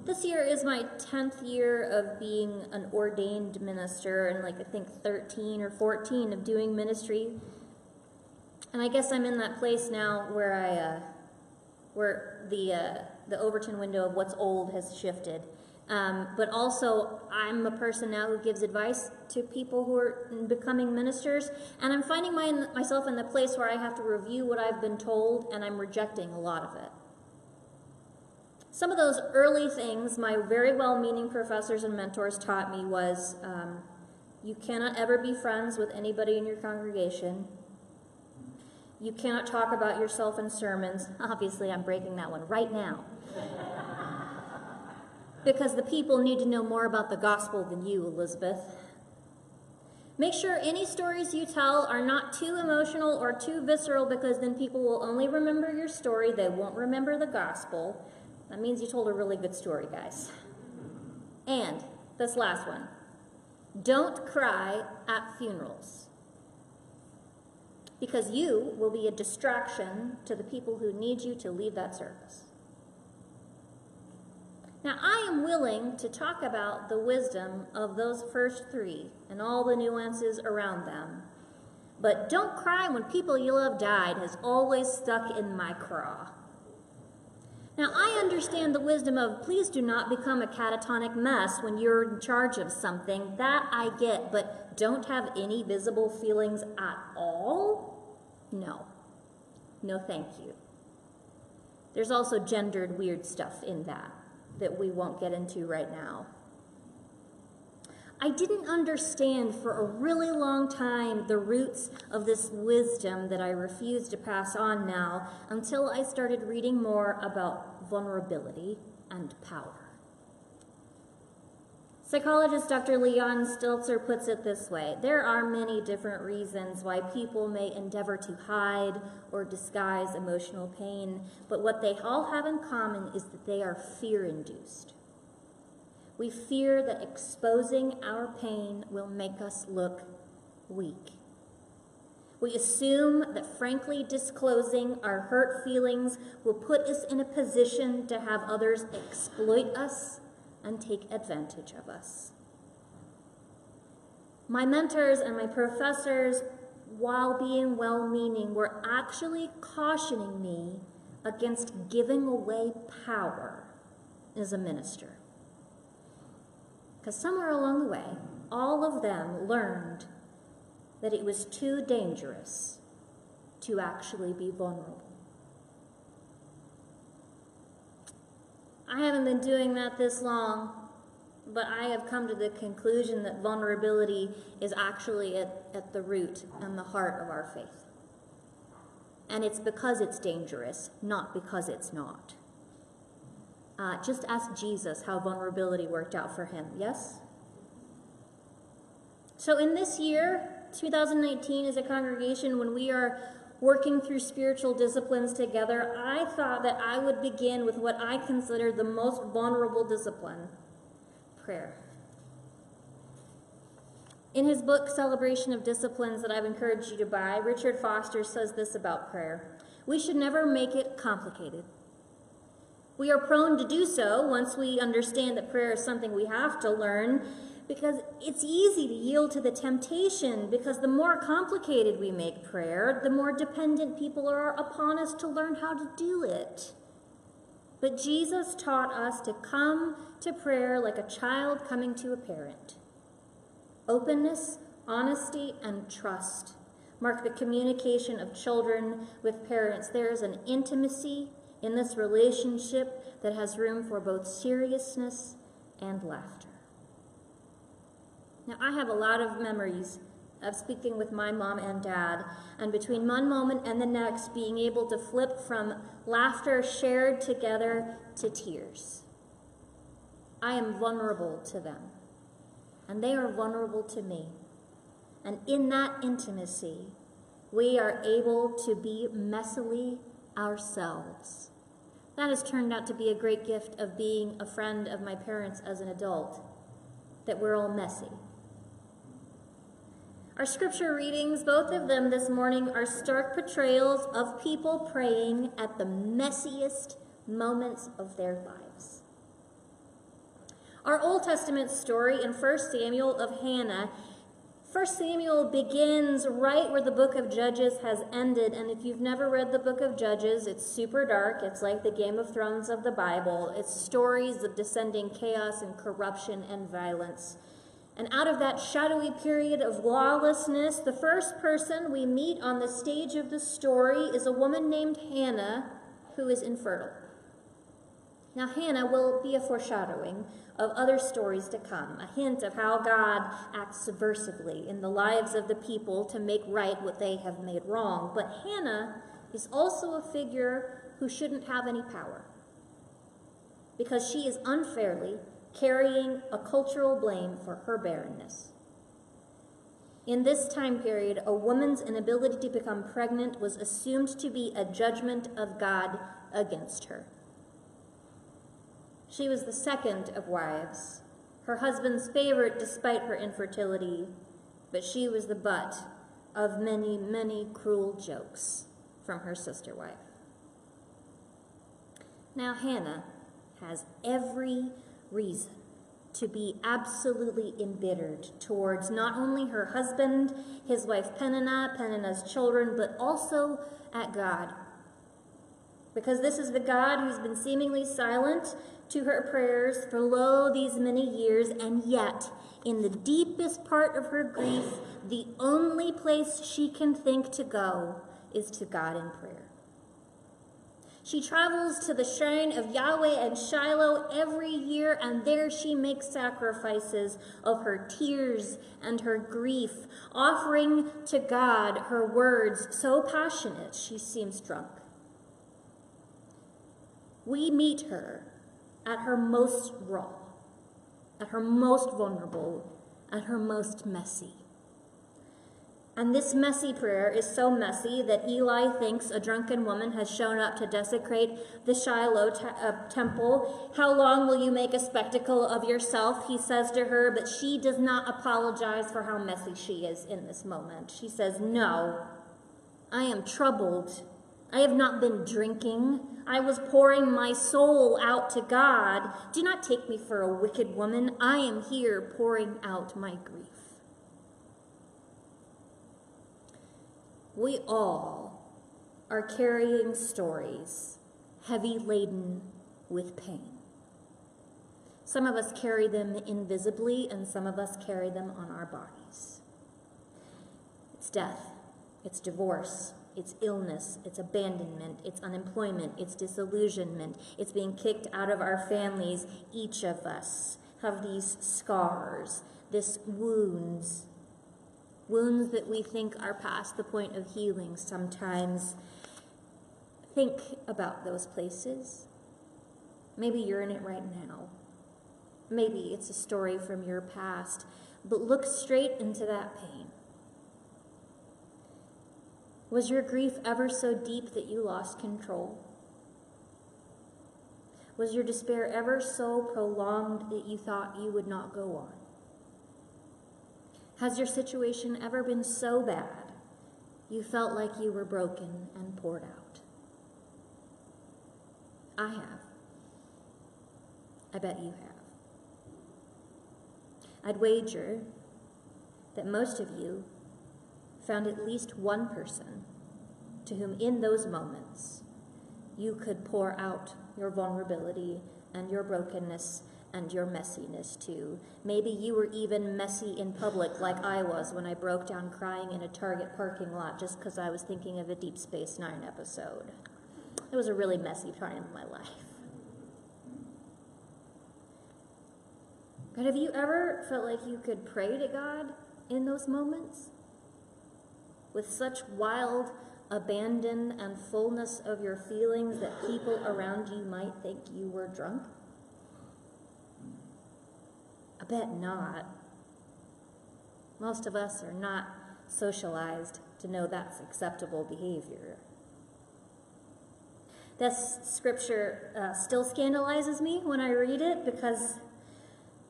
This year is my 10th year of being an ordained minister, and I think 13 or 14 of doing ministry. And I guess I'm in that place now where where the Overton window of what's old has shifted. But also, I'm a person now who gives advice to people who are becoming ministers, and I'm finding myself in the place where I have to review what I've been told, and I'm rejecting a lot of it. Some of those early things my very well-meaning professors and mentors taught me was, you cannot ever be friends with anybody in your congregation. You cannot talk about yourself in sermons. Obviously, I'm breaking that one right now. Because the people need to know more about the gospel than you, Elizabeth. Make sure any stories you tell are not too emotional or too visceral, because then people will only remember your story. They won't remember the gospel. That means you told a really good story, guys. And this last one. Don't cry at funerals, because you will be a distraction to the people who need you to leave that service. Now, I am willing to talk about the wisdom of those first three and all the nuances around them, but don't cry when people you love died has always stuck in my craw. Now, I understand the wisdom of please do not become a catatonic mess when you're in charge of something. That I get, but don't have any visible feelings at all? No. No, thank you. There's also gendered weird stuff in that we won't get into right now. I didn't understand for a really long time the roots of this wisdom that I refuse to pass on now until I started reading more about vulnerability and power. Psychologist Dr. Leon Stelzer puts it this way: there are many different reasons why people may endeavor to hide or disguise emotional pain, but what they all have in common is that they are fear-induced. We fear that exposing our pain will make us look weak. We assume that frankly disclosing our hurt feelings will put us in a position to have others exploit us and take advantage of us. My mentors and my professors, while being well-meaning, were actually cautioning me against giving away power as a minister. Because somewhere along the way, all of them learned that it was too dangerous to actually be vulnerable. I haven't been doing that this long, but I have come to the conclusion that vulnerability is actually at the root and the heart of our faith. And it's because it's dangerous, not because it's not. Just ask Jesus how vulnerability worked out for him, yes? So in this year, 2019, as a congregation, when we are working through spiritual disciplines together, I thought that I would begin with what I consider the most vulnerable discipline, prayer. In his book, Celebration of Disciplines, that I've encouraged you to buy, Richard Foster says this about prayer: we should never make it complicated. We are prone to do so once we understand that prayer is something we have to learn, because it's easy to yield to the temptation, because the more complicated we make prayer, the more dependent people are upon us to learn how to do it. But Jesus taught us to come to prayer like a child coming to a parent. Openness, honesty, and trust mark the communication of children with parents. There is an intimacy in this relationship that has room for both seriousness and laughter. Now, I have a lot of memories of speaking with my mom and dad, and between one moment and the next, being able to flip from laughter shared together to tears. I am vulnerable to them, and they are vulnerable to me. And in that intimacy, we are able to be messily ourselves. That has turned out to be a great gift of being a friend of my parents as an adult, that we're all messy. Our scripture readings, both of them this morning, are stark portrayals of people praying at the messiest moments of their lives. Our Old Testament story in 1 Samuel of Hannah, 1 Samuel begins right where the book of Judges has ended, and if you've never read the book of Judges, it's super dark. It's like the Game of Thrones of the Bible. It's stories of descending chaos and corruption and violence. And out of that shadowy period of lawlessness, the first person we meet on the stage of the story is a woman named Hannah, who is infertile. Now, Hannah will be a foreshadowing of other stories to come, a hint of how God acts subversively in the lives of the people to make right what they have made wrong. But Hannah is also a figure who shouldn't have any power, because she is unfairly carrying a cultural blame for her barrenness. In this time period, a woman's inability to become pregnant was assumed to be a judgment of God against her. She was the second of wives, her husband's favorite despite her infertility, but she was the butt of many, many cruel jokes from her sister wife. Now, Hannah has every reason to be absolutely embittered towards not only her husband, his wife Peninnah's children, but also at God. Because this is the God who's been seemingly silent to her prayers for these many years, and yet, in the deepest part of her grief, the only place she can think to go is to God in prayer. She travels to the shrine of Yahweh and Shiloh every year, and there she makes sacrifices of her tears and her grief, offering to God her words so passionate she seems drunk. We meet her at her most raw, at her most vulnerable, at her most messy. And this messy prayer is so messy that Eli thinks a drunken woman has shown up to desecrate the Shiloh temple. How long will you make a spectacle of yourself? He says to her, but she does not apologize for how messy she is in this moment. She says, no, I am troubled. I have not been drinking. I was pouring my soul out to God. Do not take me for a wicked woman. I am here pouring out my grief. We all are carrying stories heavy laden with pain. Some of us carry them invisibly, and some of us carry them on our bodies. It's death, it's divorce, it's illness, it's abandonment, it's unemployment, it's disillusionment, it's being kicked out of our families. Each of us have these scars, this wounds that we think are past the point of healing sometimes. Think about those places. Maybe you're in it right now. Maybe it's a story from your past, but look straight into that pain. Was your grief ever so deep that you lost control? Was your despair ever so prolonged that you thought you would not go on? Has your situation ever been so bad you felt like you were broken and poured out? I have. I bet you have. I'd wager that most of you found at least one person to whom in those moments you could pour out your vulnerability and your brokenness and your messiness too. Maybe you were even messy in public like I was when I broke down crying in a Target parking lot just because I was thinking of a Deep Space Nine episode. It was a really messy time in my life. But have you ever felt like you could pray to God in those moments? With such wild abandon and fullness of your feelings that people around you might think you were drunk? I bet not. Most of us are not socialized to know that's acceptable behavior. This scripture still scandalizes me when I read it because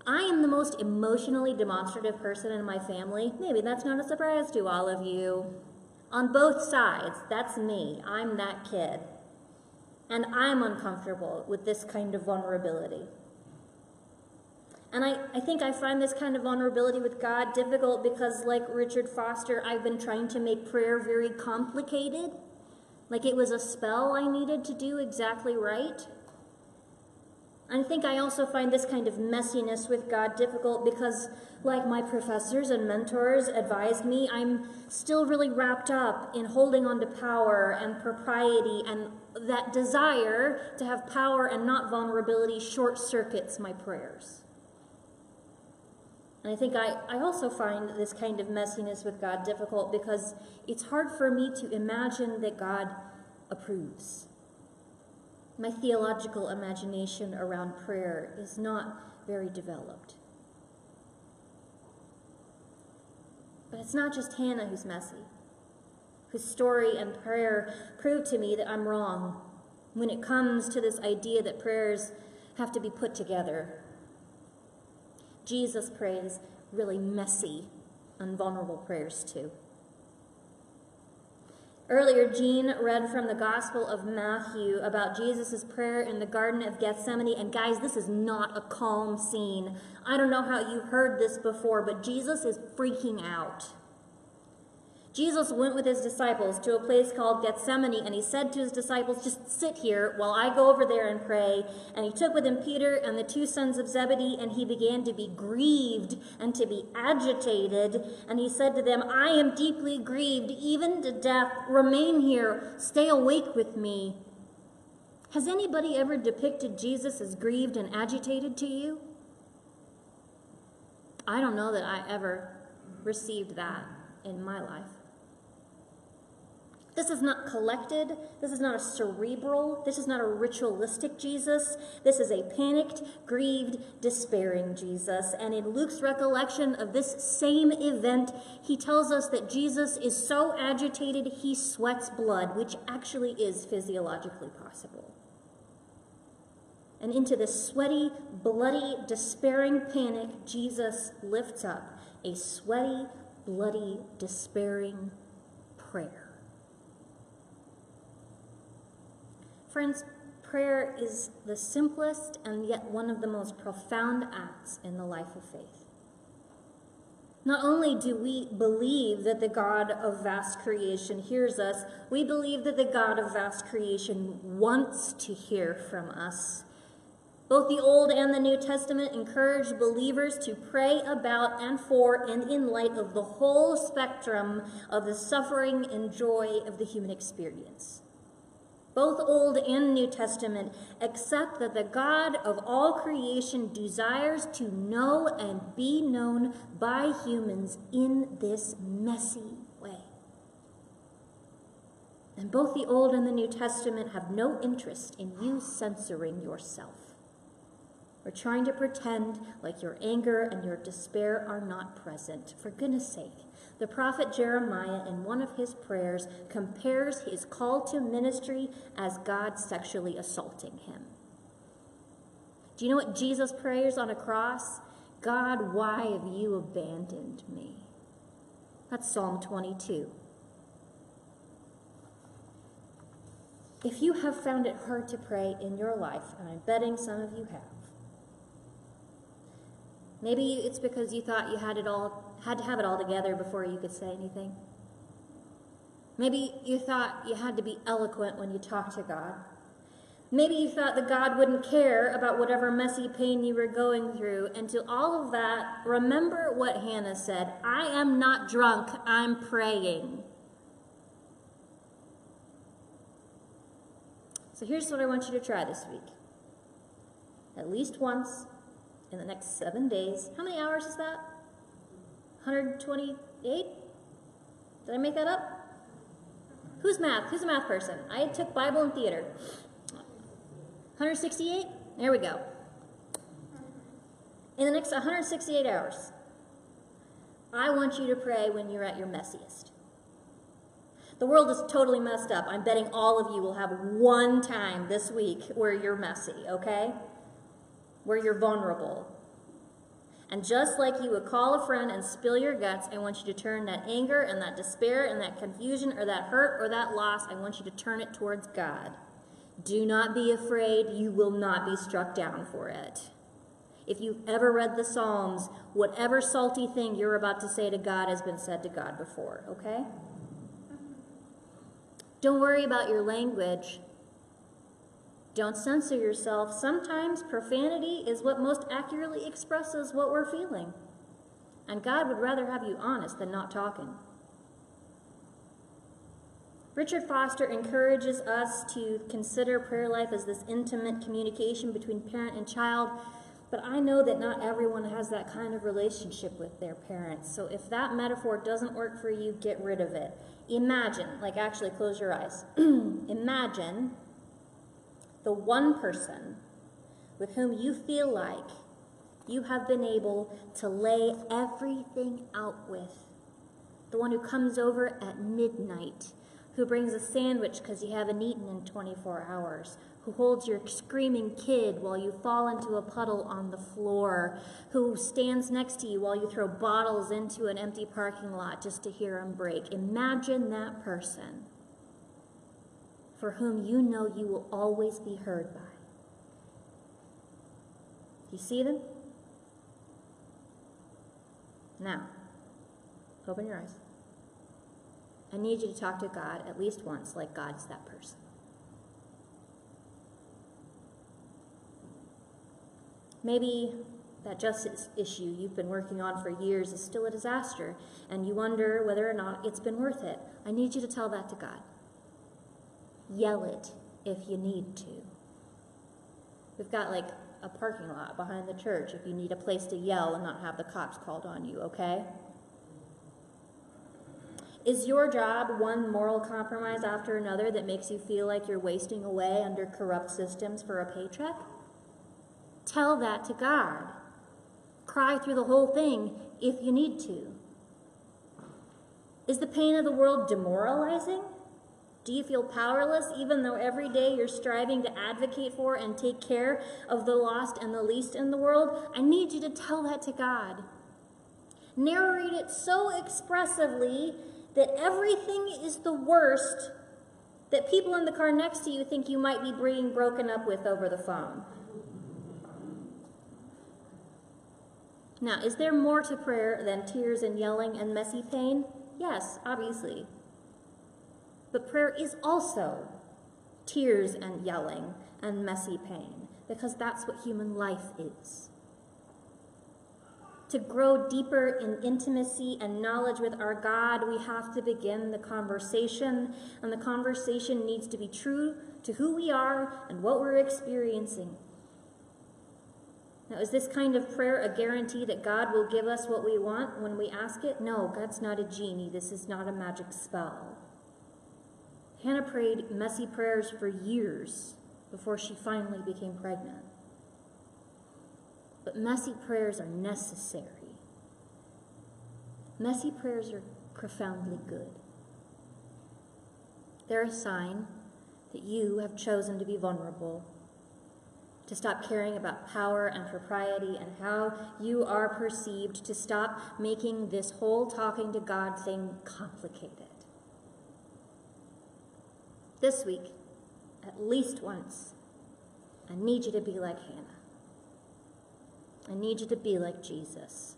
I am the most emotionally demonstrative person in my family. Maybe that's not a surprise to all of you. On both sides, that's me. I'm that kid. And I'm uncomfortable with this kind of vulnerability. And I think I find this kind of vulnerability with God difficult because, like Richard Foster, I've been trying to make prayer very complicated. Like it was a spell I needed to do exactly right. I think I also find this kind of messiness with God difficult because, like my professors and mentors advised me, I'm still really wrapped up in holding on to power and propriety, and that desire to have power and not vulnerability short circuits my prayers. And I think I also find this kind of messiness with God difficult because it's hard for me to imagine that God approves. My theological imagination around prayer is not very developed. But it's not just Hannah who's messy, whose story and prayer prove to me that I'm wrong when it comes to this idea that prayers have to be put together. Jesus prays really messy and vulnerable prayers too. Earlier, Jean read from the Gospel of Matthew about Jesus' prayer in the Garden of Gethsemane. And guys, this is not a calm scene. I don't know how you heard this before, but Jesus is freaking out. Jesus went with his disciples to a place called Gethsemane, and he said to his disciples, just sit here while I go over there and pray. And he took with him Peter and the two sons of Zebedee, and he began to be grieved and to be agitated. And he said to them, I am deeply grieved, even to death. Remain here. Stay awake with me. Has anybody ever depicted Jesus as grieved and agitated to you? I don't know that I ever received that in my life. This is not collected. This is not a cerebral. This is not a ritualistic Jesus. This is a panicked, grieved, despairing Jesus. And in Luke's recollection of this same event, he tells us that Jesus is so agitated he sweats blood, which actually is physiologically possible. And into this sweaty, bloody, despairing panic, Jesus lifts up a sweaty, bloody, despairing prayer. Friends, prayer is the simplest and yet one of the most profound acts in the life of faith. Not only do we believe that the God of vast creation hears us, we believe that the God of vast creation wants to hear from us. Both the Old and the New Testament encourage believers to pray about and for and in light of the whole spectrum of the suffering and joy of the human experience. Both Old and New Testament accept that the God of all creation desires to know and be known by humans in this messy way. And both the Old and the New Testament have no interest in you censoring yourself, or trying to pretend like your anger and your despair are not present. For goodness sake, the prophet Jeremiah, in one of his prayers, compares his call to ministry as God sexually assaulting him. Do you know what Jesus prays on a cross? God, why have you abandoned me? That's Psalm 22. If you have found it hard to pray in your life, and I'm betting some of you have, maybe it's because you thought you had to have it all together before you could say anything. Maybe you thought you had to be eloquent when you talked to God. Maybe you thought that God wouldn't care about whatever messy pain you were going through. And to all of that, remember what Hannah said, I am not drunk, I'm praying. So here's what I want you to try this week. At least once, in the next 7 days. How many hours is that? 128? Did I make that up? Who's math? Who's a math person? I took Bible and theater. 168? There we go. In the next 168 hours, I want you to pray when you're at your messiest. The world is totally messed up. I'm betting all of you will have one time this week where you're messy, okay? Where you're vulnerable. And just like you would call a friend and spill your guts, I want you to turn that anger and that despair and that confusion or that hurt or that loss, I want you to turn it towards God. Do not be afraid. You will not be struck down for it. If you've ever read the Psalms, whatever salty thing you're about to say to God has been said to God before, okay? Don't worry about your language. Don't censor yourself. Sometimes profanity is what most accurately expresses what we're feeling. And God would rather have you honest than not talking. Richard Foster encourages us to consider prayer life as this intimate communication between parent and child, but I know that not everyone has that kind of relationship with their parents. So if that metaphor doesn't work for you, get rid of it. Imagine, actually close your eyes. Imagine the one person with whom you feel like you have been able to lay everything out with. The one who comes over at midnight, who brings a sandwich because you haven't eaten in 24 hours, who holds your screaming kid while you fall into a puddle on the floor, who stands next to you while you throw bottles into an empty parking lot just to hear them break. Imagine that person for whom you know you will always be heard by. You see them? Now, open your eyes. I need you to talk to God at least once like God's that person. Maybe that justice issue you've been working on for years is still a disaster, and you wonder whether or not it's been worth it. I need you to tell that to God. Yell it if you need to. We've got a parking lot behind the church if you need a place to yell and not have the cops called on you, okay? Is your job one moral compromise after another that makes you feel like you're wasting away under corrupt systems for a paycheck? Tell that to God. Cry through the whole thing if you need to. Is the pain of the world demoralizing? Do you feel powerless even though every day you're striving to advocate for and take care of the lost and the least in the world? I need you to tell that to God. Narrate it so expressively that everything is the worst that people in the car next to you think you might be being broken up with over the phone. Now, is there more to prayer than tears and yelling and messy pain? Yes, obviously. But prayer is also tears and yelling and messy pain, because that's what human life is. To grow deeper in intimacy and knowledge with our God, we have to begin the conversation, and the conversation needs to be true to who we are and what we're experiencing. Now, is this kind of prayer a guarantee that God will give us what we want when we ask it? No, God's not a genie. This is not a magic spell. Hannah prayed messy prayers for years before she finally became pregnant. But messy prayers are necessary. Messy prayers are profoundly good. They're a sign that you have chosen to be vulnerable, to stop caring about power and propriety and how you are perceived, to stop making this whole talking to God thing complicated. This week, at least once, I need you to be like Hannah. I need you to be like Jesus.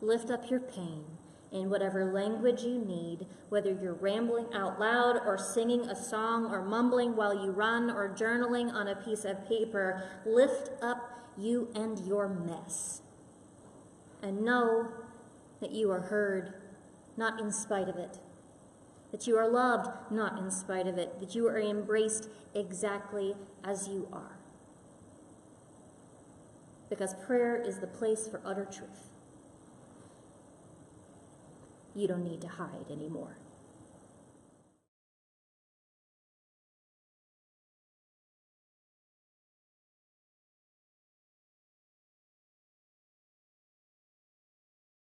Lift up your pain in whatever language you need, whether you're rambling out loud or singing a song or mumbling while you run or journaling on a piece of paper. Lift up you and your mess. And know that you are heard, not in spite of it. That you are loved, not in spite of it. That you are embraced exactly as you are. Because prayer is the place for utter truth. You don't need to hide anymore.